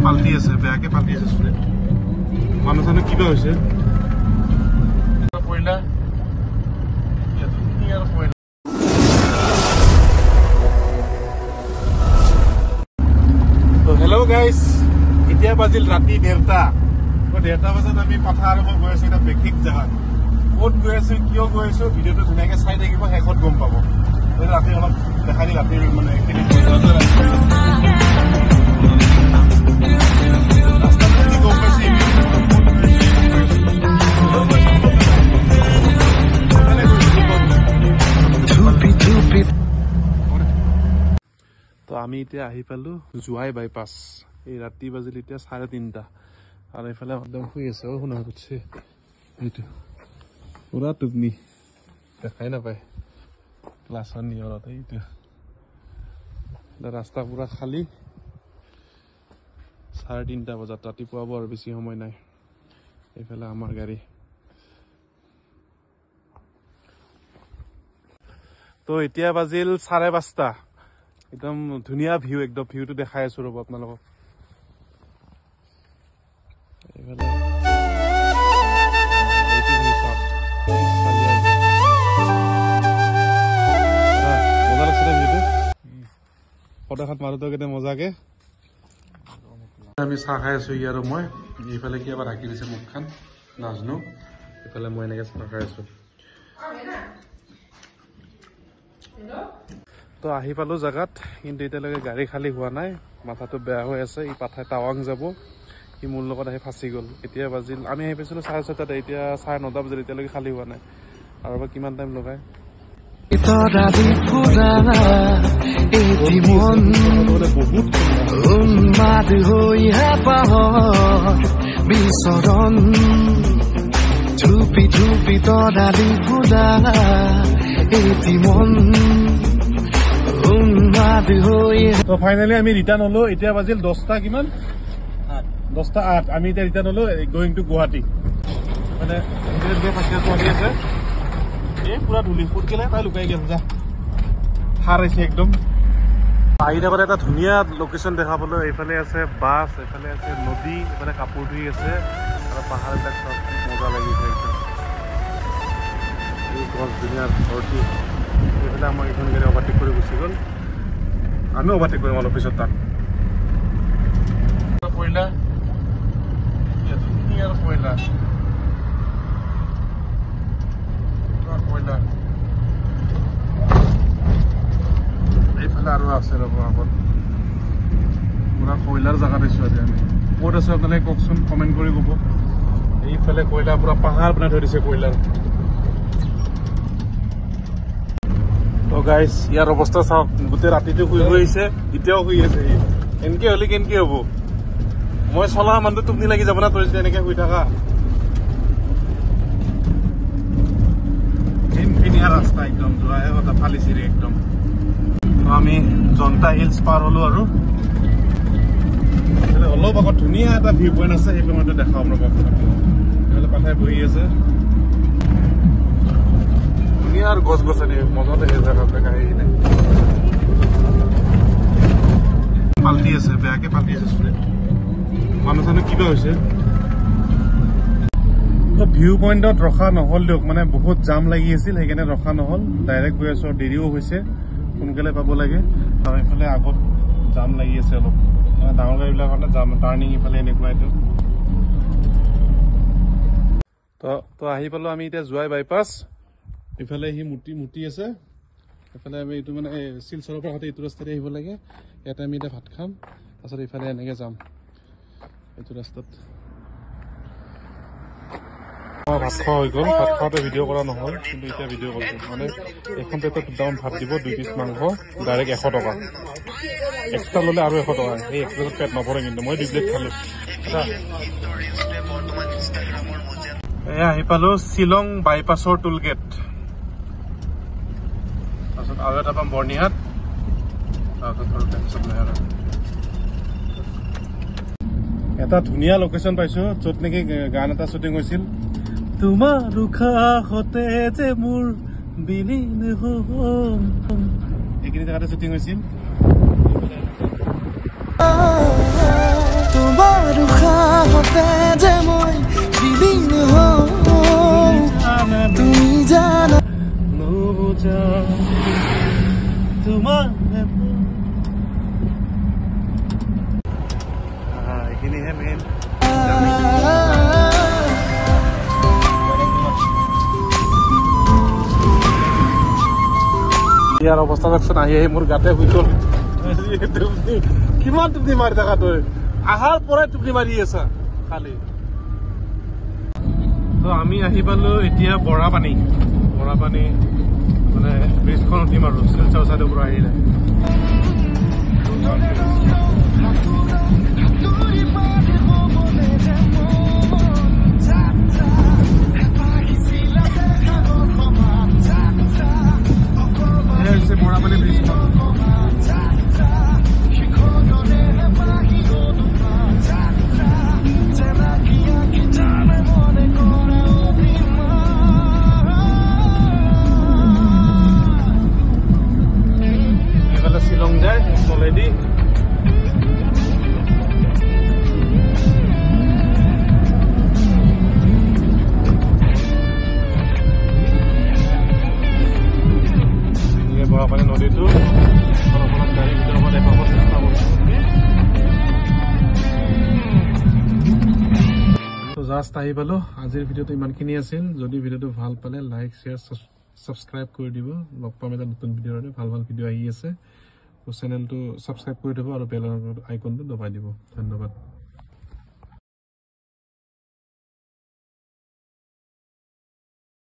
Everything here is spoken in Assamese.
পাল্টি আছে বেয়াকে পাল্টি আছে ষ্টুডেণ্ট মানুহ চানুহ কিবা হৈছে পইলা তো হেল্ল' গাইজ এতিয়া বাজিল ৰাতি 1:30 বজাত আমি কথা আৰম্ভ গৈ আছো এটা বেকিক জেগাত ক'ত গৈ আছো কিয় গৈ আছো ভিডিঅ'টো ধুনীয়াকে চাই থাকিব শেষত গম পাব ৰাতি অলপ দেখাই দি ৰাতি মানে এইখিনি তো আমি এতিয়া আহি পালো জুৱাই বাইপাছ এই ৰাতি বাজিল এতিয়া 3:30 আৰু এইফালে একদম শুই আছে শুনা পাচ্ছে এইটো পুৰা টোপনি দেখাই নাপায় ক্লাছৰ নিয়ৰত এইটো ৰাস্তা পুৰা খালী 3:30 বজাত ৰাতিপুৱা বৰ বেছি সময় নাই এইফালে আমাৰ গাড়ী তো এতিয়া বাজিল 5:30 একদম ধুনীয়া ভিউ একদম ভিউটো দেখাই আছো ৰব আপোনালোকক এইফালে এইটো ভিউ চাওক মজা লাগছে না ভিউটো ফটোখাত মাৰোঁতে কেনে মজাকে আমি চাহ খাই আছো ইয়াৰ মই এইফালে কি আবার ঢাকি দিছে মুখখান নাজনো এইফালে মই এনেকে চাহ খাই আছো তো আহি পালো জায়গাত কিন্তু এতিয়ালৈকে গাড়ী খালী হোৱা নাই মাথাটো বেয়া হৈ আছে ই পাঠাই টাৱাং যাব ই মোৰ লগত আহি ফাঁচি গ'ল এতিয়া বাজিল আমি আহি পাইছিলো 6:30 এতিয়া 9:30 বজাত এতিয়ালৈকে খালী হোৱা নাই আৰু বা কিমান টাইম লগাই তো ফাইনালি আমি ৰিটাৰ্ণ হলো এতিয়া বাজিল 10টা কিমান 10:08 আমি এতিয়া ৰিটাৰ্ণ হলো গোয়িং টু গুৱাহাটী মানে আছে এই পুৰা ধুলি ফুট গেলে তাই লুকাই গেল যা হাৰাইছে একদম আহি থাকোঁতে এটা ধুনীয়া লোকেশ্যন দেখা পালো এইফালে আছে বাছ এইফালে আছে নদী এইফালে কাপোৰ ধুই আছে আৰু পাহাৰবিলাক চব মজা লাগিছে একদম এই গছ ধুনীয়া ভৰ্তি এইফালে আমাৰ এইখন গাড়ী অভাৰটেক কৰি গুচি গ'ল আমি অভাৰটেক কৰিম অলপ পিছত তাক পইলা পইলা এইফালে আৰু আছে ৰ'ব আগত পুৰা কয়লাৰ জেগাত আছো আজি আমি ক'ত আছো আপোনালোকে কওকচোন কমেণ্ট কৰি ক'ব এইফালে কয়লা পুৰা পাহাৰ বনাই থৈ দিছে কয়লাৰ তো গাইজ ইয়াৰ অৱস্থা চাওক গোটেই ৰাতিটো শুই আহিছে এতিয়াও শুই আছে এনেকে হলে কেনেকে হব মই চলা মানুহটো টোপনি লাগি যাব না তই যদি এনেকে শুই থাকা ৰাস্তা একদম যোৱাহে কথা ফালিছিৰি একদম আমি জনতা হিলছ পাৰ হলো আৰু অলপ আগত ধুনীয়া এটা ভিউ পইণ্ট আছে সেই পইণ্টটো দেখাম ৰ'ব সেইফালে পাঠাই বহি আছে ধুনীয়াৰ গছ গছনি মজা দেখে জেগাবিলাক আহি কিনে পাল্টি আছে বেয়াকে পাল্টি আছে ষ্টুডেণ্ট মানুহ চানুহ কিবা হৈছে ভিউ পইণ্টত ৰখা নহ'ল দিয়ক মানে বহুত জাম লাগি আছিল সেইকাৰণে ৰখা নহ'ল ডাইৰেক্ট গৈ আছো দেৰিও হৈছে সোনকালে পাব লাগে আৰু এইফালে আগত জাম লাগি আছে অলপ মানে ডাঙৰ গাড়ীবিলাকৰ কাৰণে জাম টাৰ্ণিং ইফালে এনেকুৱা এইটো তো আহি পালো আমি এতিয়া জুৱাই বাইপাছ ইফালে সি মূৰ্তি আছে এইফালে আমি এইটো মানে শিলচৰৰ পৰা হতে এইটো ৰাস্তাতে আহিব লাগে ইয়াতে আমি এতিয়া ভাত খাম তাৰপিছত ইফালে এনেকে যাম এইটো ৰাস্তাত ভাত খোৱা হৈ গ'ল ভাত খাওঁতে ভিডিঅ' কৰা নহ'ল কিন্তু এতিয়া ভিডিঅ' কৰিছোঁ মানে এখন প্লেটত দুটামান ভাত দিব 2 পিচ মাংস ডাইৰেক্ট 100 টকা এক্সট্ৰা ল'লে আৰু 100 টকা সেই এক প্লেটত পেট নভৰে কিন্তু মই 2 প্লেট খালোঁ এয়া আহি পালোঁ শ্বিলং বাইপাছৰ টোল গেট তাৰপিছত আৰু এটা পাম বৰ্ণিহাট তাৰপিছত আৰু টেনশ্যন নাই আৰু এটা ধুনীয়া লোকেশ্যন পাইছোঁ য'ত নেকি গান এটা শ্বুটিং হৈছিল তোমাৰ উশাহতে যে মোৰ বিলীন হ'ম এইখিনি জেগাতে শ্বুটিং হৈছিল তোমাৰ এইখিনিহে মেইন ইয়াৰ অৱস্থা দেখোন আহি আহি মোৰ গাতে শুই গ'ল কিমান টোপনি মাৰি থাকা তই আহাৰ পৰাই টোপনি মাৰি আছা খালি তো আমি আহি পালো এতিয়া বৰাপানী মানে ব্ৰিজখন উঠিম আৰু শিলচৰ চাইডৰ পৰা আহিলে বৰাপানী ব্ৰিজখন শ্বিলং যায় তলেদি বৰাপানী নদীটো অলপ গাড়ীৰ ভিতৰৰ পৰা দেখাব চেষ্টা কৰিছোঁ জাষ্ট আহি পালো আজিৰ ভিডিঅ'টো ইমানখিনি আছিল যদি ভিডিঅ'টো ভাল পালে লাইক শ্বেয়াৰ ছাবস্ক্ৰাইব কৰি দিব লগ পাম এটা নতুন ভিডিঅ'ৰে ভাল ভিডিঅ' আহি আছে চেনেলটো ছাবস্ক্ৰাইব কৰি দিব আৰু বেল আইকনটো দবাই দিব ধন্যবাদ